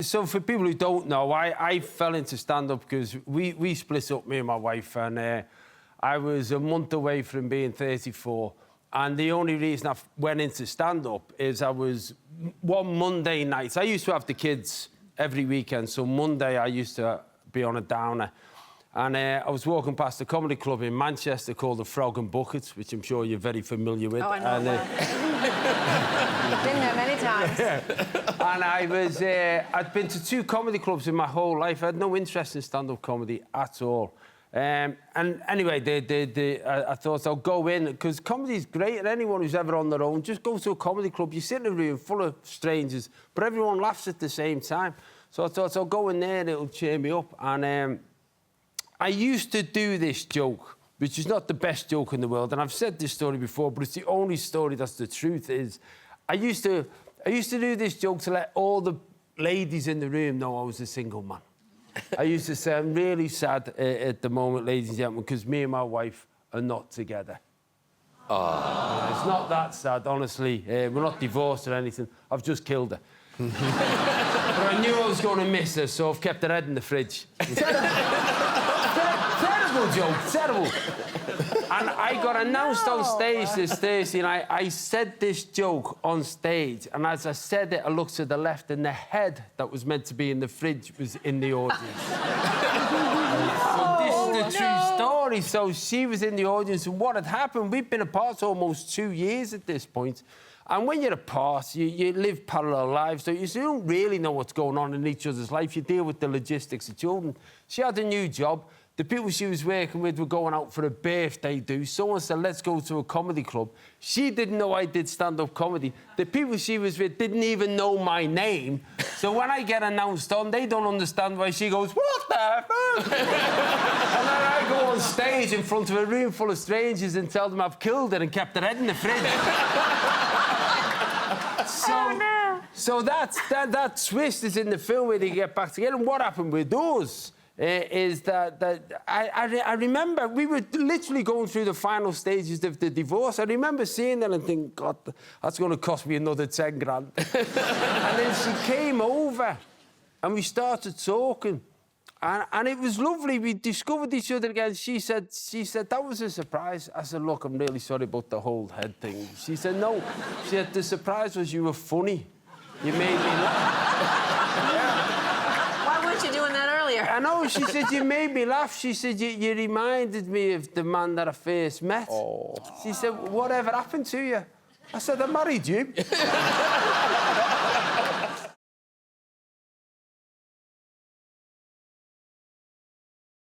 So for people who don't know, I fell into stand-up because we split up, me and my wife, and I was a month away from being 34. And the only reason I went into stand-up is I was... One Monday night, I used to have the kids every weekend, so Monday I used to be on a downer. And I was walking past a comedy club in Manchester called the Frog and Bucket, which I'm sure you're very familiar with. Oh, I know been there many times. And I was... I'd been to 2 comedy clubs in my whole life. I had no interest in stand-up comedy at all. And anyway, I thought I'll go in, because comedy's great, and anyone who's ever on their own, just go to a comedy club. You sit in a room full of strangers, but everyone laughs at the same time. So I thought I'll go in there and it'll cheer me up. And I used to do this joke, which is not the best joke in the world, and I've said this story before, but it's the only story that's the truth, is I used to do this joke to let all the ladies in the room know I was a single man. I used to say, I'm really sad at the moment, ladies and gentlemen, because me and my wife are not together. Oh. It's not that sad, honestly. We're not divorced or anything. I've just killed her. But I knew I was going to miss her, so I've kept her head in the fridge. Terrible joke, terrible. And I got announced on stage this Thursday, and I said this joke on stage, and as I said it, I looked to the left, and the head that was meant to be in the fridge was in the audience. So this is the true story. So she was in the audience, and what had happened, we've been apart almost 2 years at this point. And when you're apart, you live parallel lives, so you don't really know what's going on in each other's life. You deal with the logistics of children. She had a new job. The people she was working with were going out for a birthday do. Someone said, let's go to a comedy club. She didn't know I did stand-up comedy. The people she was with didn't even know my name. So when I get announced on, they don't understand why she goes, what the fuck? And then I go on stage in front of a room full of strangers and tell them I've killed her and kept her head in the fridge. So that twist is in the film where they get back together. And what happened with us is that I remember we were literally going through the final stages of the divorce. I remember seeing that and thinking, God, that's going to cost me another 10 grand. And then she came over and we started talking. And it was lovely. We discovered each other again. She said, that was a surprise. I said, look, I'm really sorry about the whole head thing. She said, no. She said, the surprise was you were funny. You made me laugh. Why weren't you doing that earlier? I know. She said, you made me laugh. She said, you reminded me of the man that I first met. Oh. She said, whatever happened to you? I said, I married you.